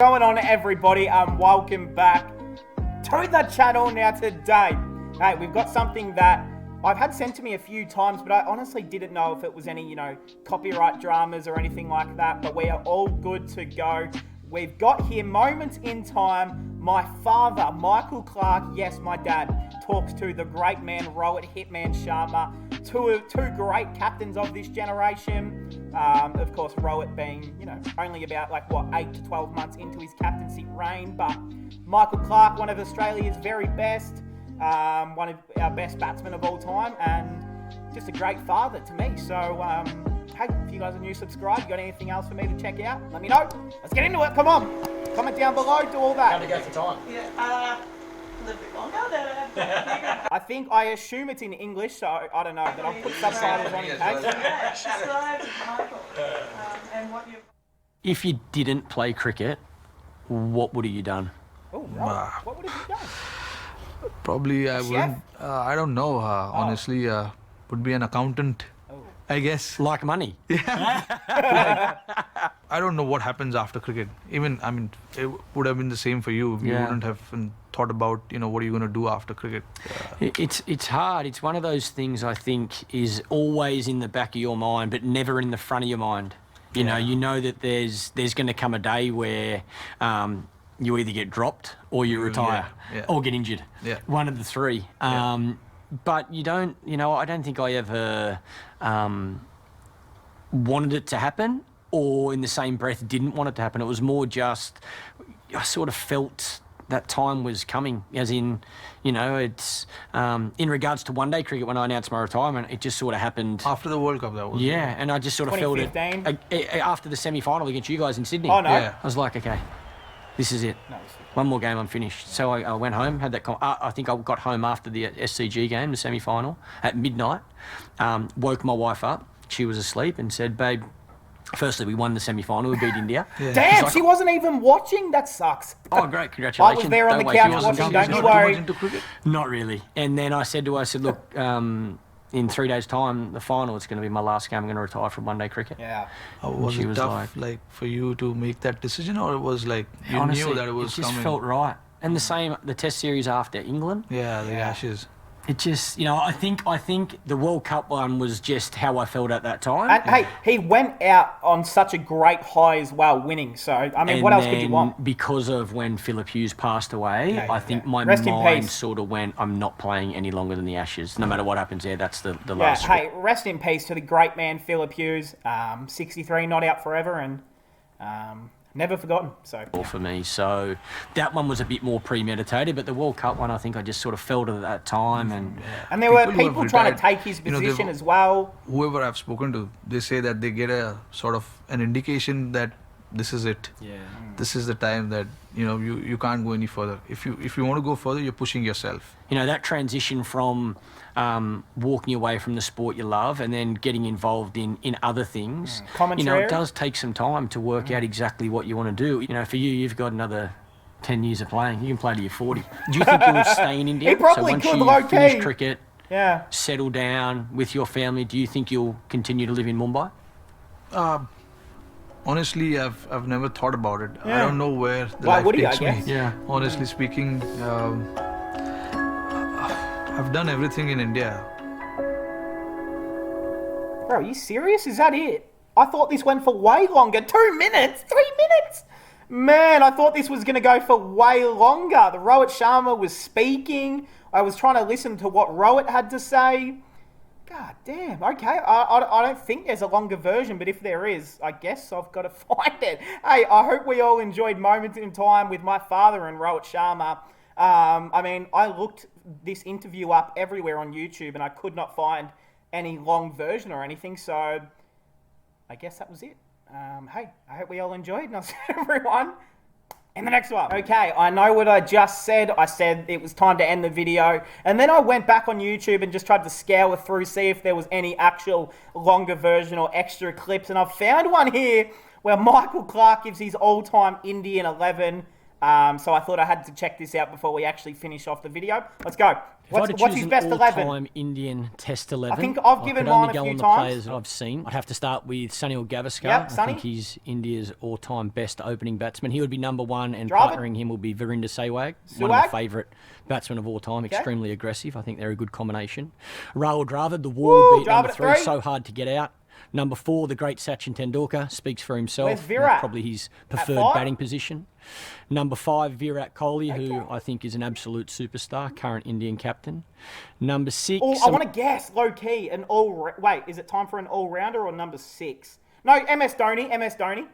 Going on, everybody, welcome back to the channel. Now today, hey, we've got something that I've had sent to me a few times, but I honestly didn't know if it was any, copyright dramas or anything like that, but we are all good to go. We've got here moments in time. My father, Michael Clarke, yes, my dad, talks to the great man, Rohit Hitman Sharma, two great captains of this generation. Of course, Rohit being, only about 8 to 12 months into his captaincy reign, but Michael Clarke, one of Australia's very best, one of our best batsmen of all time, and just a great father to me. So, hey, if you guys are new, subscribe. You got anything else for me to check out? Let me know. Let's get into it. Come on. Comment down below. Do all that. How to go for time? Yeah, a little bit longer than I assume it's in English, so I don't know, but I'll put subtitles on in case. and what you. If you didn't play cricket, what would have you done? Oh, right. What would have you done? Probably I Chef? wouldn't. I don't know. Honestly, would be an accountant. I guess. Like money? I don't know what happens after cricket. Even it would have been the same for you. You wouldn't have thought about what are you going to do after cricket. It's hard. It's one of those things I think is always in the back of your mind, but never in the front of your mind. You know that there's going to come a day where you either get dropped or you retire or get injured. Yeah. One of the three. But you don't, I don't think I ever wanted it to happen, or in the same breath didn't want it to happen. It was more just, I sort of felt that time was coming, as in, it's, in regards to one-day cricket, when I announced my retirement, it just sort of happened. After the World Cup, that was. Yeah, and I just sort of felt it. After the semi-final against you guys in Sydney. Oh, no. Yeah. I was like, okay, this is it. One more game, I'm finished. So I went home, had that. I think I got home after the SCG game, the semi-final, at midnight. Woke my wife up. She was asleep and said, "Babe, firstly, we won the semi-final. We beat India." Yeah. Damn, Like, she wasn't even watching. That sucks. Oh, great! Congratulations. I was there on the Don't couch worry, watching. Don't you Not worry. much into cricket. Not really. And then I said to her, "Look, in 3 days' time, the final, it's going to be my last game. I'm going to retire from one-day cricket." Yeah. Was She it was tough, for you to make that decision, or it was like you Honestly, knew that it was just coming? felt right. And the Test series after England. Yeah, the Ashes. It just, I think the World Cup one was just how I felt at that time. And hey, he went out on such a great high as well, winning. So, what else could you want? Because of when Philip Hughes passed away, I think my Rest in mind peace. sort of went, I'm not playing any longer than the Ashes. No matter what happens there, that's the Yeah, last. hey, rest in peace to the great man, Philip Hughes. 63, not out forever, and never forgotten. So For me, so that one was a bit more premeditated, but the World Cup one, I think I just sort of felt it at that time, And there were People who have people trying to retired, take his you know, position they've- as well. Whoever I've spoken to, they say that they get a sort of an indication that this is it. yeah. This is the time that you can't go any further. If you want to go further, you're pushing yourself. That transition from walking away from the sport you love and then getting involved in other things, Commentary. it does take some time to work out exactly what you want to do. For you, you've got another 10 years of playing. You can play till you're 40. Do you think you'll stay in India? He probably so once could, you low-key. finish cricket, Yeah. settle down with your family, do you think you'll continue to live in Mumbai? Honestly, I've never thought about it. I Yeah. don't know where the Why life would he, I takes me. guess? Yeah. Honestly speaking, I've done everything in India. Bro, are you serious? Is that it? I thought this went for way longer. 2 minutes? 3 minutes? Man, I thought this was going to go for way longer. The Rohit Sharma was speaking. I was trying to listen to what Rohit had to say. God damn. Okay, I don't think there's a longer version, but if there is, I guess I've got to find it. Hey, I hope we all enjoyed moments in time with my father and Rohit Sharma. I looked this interview up everywhere on YouTube and I could not find any long version or anything, so I guess that was it. Hey, I hope we all enjoyed, and I'll see everyone in the next one. Okay, I know what I just said. I said it was time to end the video, and then I went back on YouTube and just tried to scour through, see if there was any actual longer version or extra clips, and I've found one here where Michael Clarke gives his all-time Indian 11 So I thought I had to check this out before we actually finish off the video. Let's go. What's his best 11? All-time Indian Test 11. I think I've given mine a few on the times. Players that I've seen. I'd have to start with Sunil Gavaskar. Yep, I Sunny. think he's India's all-time best opening batsman. He would be number one, and Dravid. partnering him will be Virender Sehwag, one of my favourite batsmen of all time. Extremely aggressive. I think they're a good combination. Rahul Dravid, the wall would be number 3. So hard to get out. Number 4, the great Sachin Tendulkar, speaks for himself. Where's Virat? That's probably his preferred batting position. Number 5, Virat Kohli, who I think is an absolute superstar, current Indian captain. Number 6... Oh, I want to guess, low-key, wait, is it time for an all-rounder or number 6? No, MS Dhoni. I'm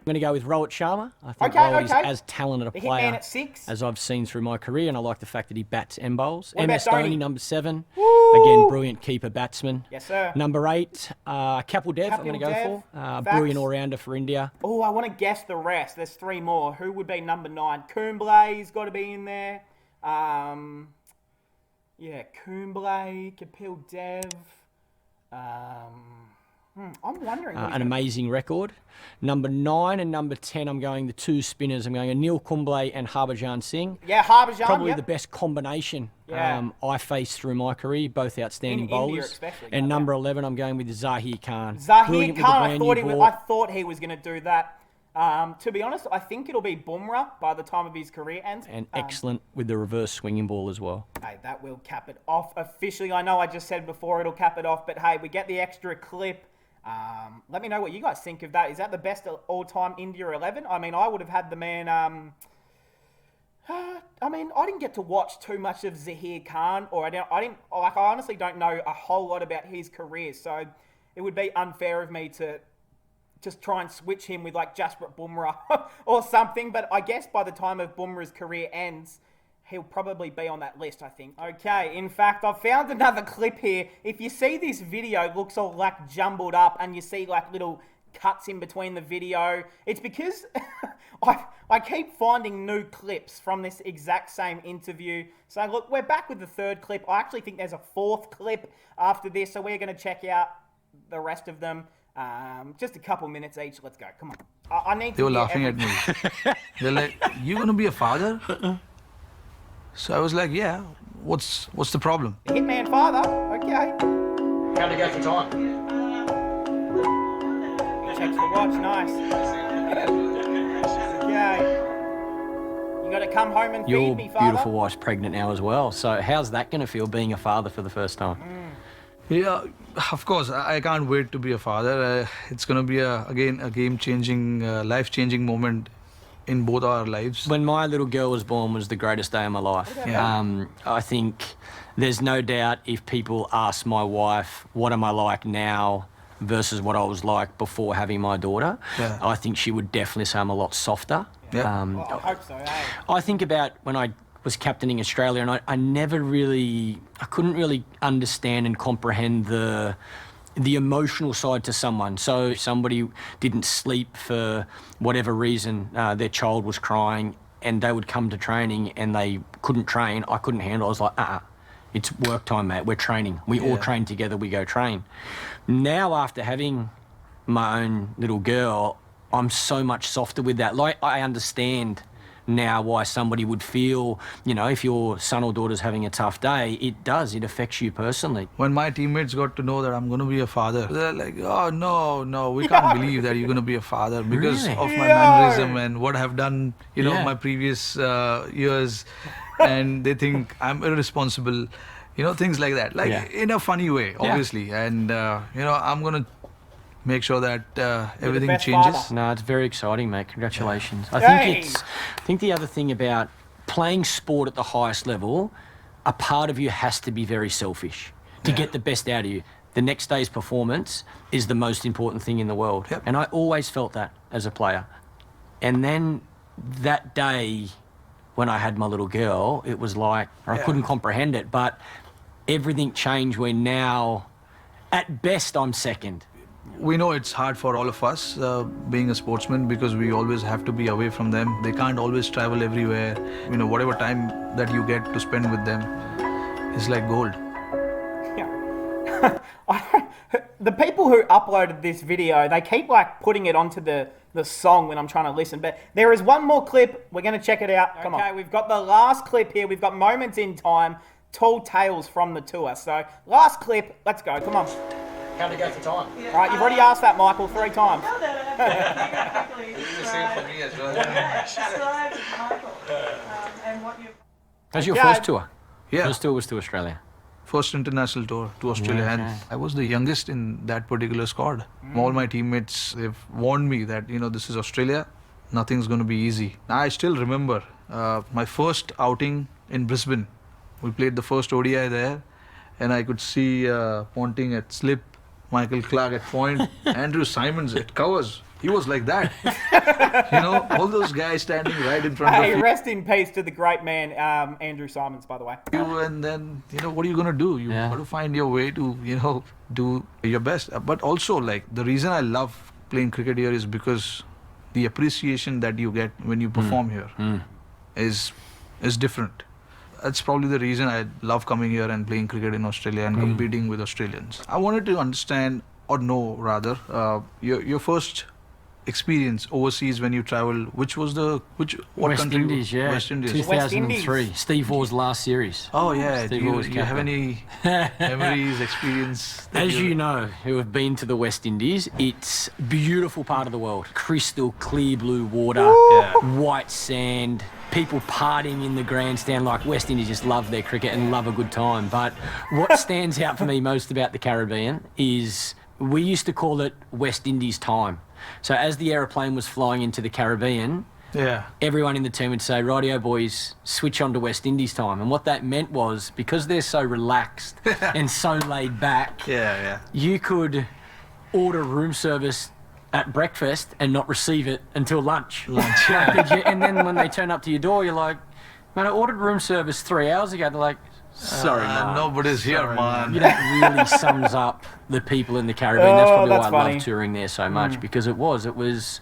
going to go with Rohit Sharma. I think Rohit is as talented a the player hitman at 6. as I've seen through my career, and I like the fact that he bats and bowls. What MS about Dhoni? Dhoni, number 7. Woo! Again, brilliant keeper batsman. Yes, sir. Number 8, Kapil Dev, I'm going to go for. Brilliant all-rounder for India. Oh, I want to guess the rest. There's 3 more. Who would be number 9? Kumble's got to be in there. Kumble, Kapil Dev. I'm wondering. An amazing record. Number 9 and number 10, I'm going the 2 spinners. I'm going Anil Kumble and Harbhajan Singh. Yeah, Harbhajan. Probably the best combination I faced through my career, both outstanding bowlers. And number 11, I'm going with Zahir Khan. Zahir Khan, I thought he was going to do that. To be honest, I think it'll be Bumrah by the time of his career ends. And excellent with the reverse swinging ball as well. Hey, that will cap it off officially. I know I just said before it'll cap it off, but hey, we get the extra clip. Let me know what you guys think of that. Is that the best all-time India 11? I mean, I would have had the man... I didn't get to watch too much of Zahir Khan, or I honestly don't know a whole lot about his career, so it would be unfair of me to just try and switch him with like Jasprit Bumrah or something. But I guess by the time of Bumrah's career ends, he'll probably be on that list, I think. Okay, in fact, I've found another clip here. If you see this video, it looks all like jumbled up and you see like little cuts in between the video. It's because I keep finding new clips from this exact same interview. So look, we're back with the 3rd clip. I actually think there's a 4th clip after this, so we're going to check out the rest of them. Just a couple minutes each. Let's go. Come on. I need to. They were laughing at me. They're like, "You gonna be a father?" So I was like, "Yeah. What's the problem?" Hitman father. Okay. How'd it go for time? Checks the watch. Nice. Okay. You got to come home and feed me, father. Your beautiful wife's pregnant now as well. So how's that going to feel being a father for the first time? Yeah, of course. I can't wait to be a father. It's going to be, again, a game-changing, life-changing moment in both our lives. When my little girl was born was the greatest day of my life. Yeah. I think there's no doubt if people ask my wife, what am I like now versus what I was like before having my daughter, I think she would definitely say I'm a lot softer. I hope so. I think about when I was captaining Australia, and I couldn't really understand and comprehend the emotional side to someone. So if somebody didn't sleep for whatever reason, their child was crying, and they would come to training and they couldn't train, I couldn't handle it. I was like, it's work time, mate. We're training. We all train together. We go train. Now, after having my own little girl, I'm so much softer with that. Like, I understand now why somebody would feel, if your son or daughter's having a tough day, it affects you personally. When my teammates got to know that I'm going to be a father, they're like, "Oh, no, we can't believe that you're going to be a father because of my mannerism and what I've done, my previous years." And they think I'm irresponsible, things like that. In a funny way, obviously. And, I'm going to make sure that everything changes. Father. No, it's very exciting, mate. Congratulations. I think the other thing about playing sport at the highest level, a part of you has to be very selfish to get the best out of you. The next day's performance is the most important thing in the world. Yep. And I always felt that as a player. And then that day when I had my little girl, it was like, I couldn't comprehend it, but everything changed when now, at best, I'm second. We know it's hard for all of us being a sportsman because we always have to be away from them. They can't always travel everywhere. Whatever time that you get to spend with them is like gold. Yeah. The people who uploaded this video, they keep like putting it onto the the song when I'm trying to listen. But there is one more clip. We're going to check it out. Come on. Okay, we've got the last clip here. We've got moments in time, tall tales from the tour. So last clip. Let's go. Come on. How'd it go for time? All right, you've already asked that, Michael, 3 times. No, quickly It's the same for me as well. describe Michael and what you. That was your first tour? Yeah. First tour was to Australia. First international tour to Australia, Yeah, and okay. I was the youngest in that particular squad. All my teammates, they've warned me that, this is Australia, nothing's going to be easy. I still remember my first outing in Brisbane. We played the first ODI there, and I could see Ponting at slip, Michael Clarke at point, Andrew Simons at covers. He was like that. All those guys standing right in front of Hey, you. rest in peace to the great man, Andrew Simons, by the way. And then, what are you going to do? You got to find your way to, do your best. But also, the reason I love playing cricket here is because the appreciation that you get when you perform here is different. That's probably the reason I love coming here and playing cricket in Australia and competing with Australians. I wanted to understand, or know rather, your first experience overseas when you traveled. What West country? Indies, yeah. West Indies. 2003. Steve Waugh's last series. Oh yeah. Steve Do Waugh was you have captain. any memories, experience? As you know, who have been to the West Indies, it's a beautiful part of the world. Crystal clear blue water, white sand, people partying in the grandstand. West Indies just love their cricket and love a good time. But what stands out for me most about the Caribbean is we used to call it West Indies time. So as the aeroplane was flying into the Caribbean, everyone in the team would say, rightio boys, switch on to West Indies time. And what that meant was, because they're so relaxed and so laid back, you could order room service at breakfast and not receive it until lunch. And then when they turn up to your door, you're like, man, I ordered room service 3 hours ago. They're like, sorry, man. Nobody's here, man. That really sums up the people in the Caribbean. That's probably why I funny. love touring there so much, because it was,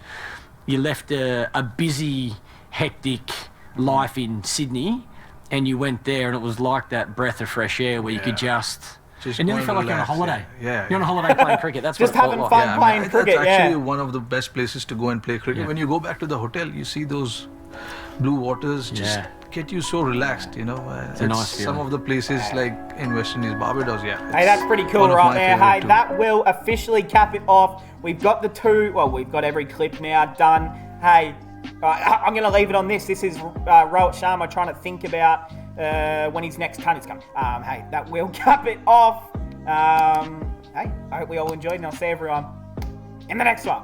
you left a busy, hectic life in Sydney, and you went there, and it was like that breath of fresh air where you could just it never felt like you're on a holiday. You're on a holiday playing cricket. That's just what it having felt fun like. playing cricket. That's actually one of the best places to go and play cricket. Yeah. When you go back to the hotel, you see those blue waters just get you so relaxed, It's a nice some feeling. of the places like in West Indies, Barbados, Hey, that's pretty cool one of right my there. favourite Hey, too. that will officially cap it off. We've got we've got every clip now done. Hey, I'm going to leave it on this. This is Rohit Sharma trying to think about when his next ton is coming. Hey, that will cap it off. Hey, I hope we all enjoyed, and I'll see everyone in the next one.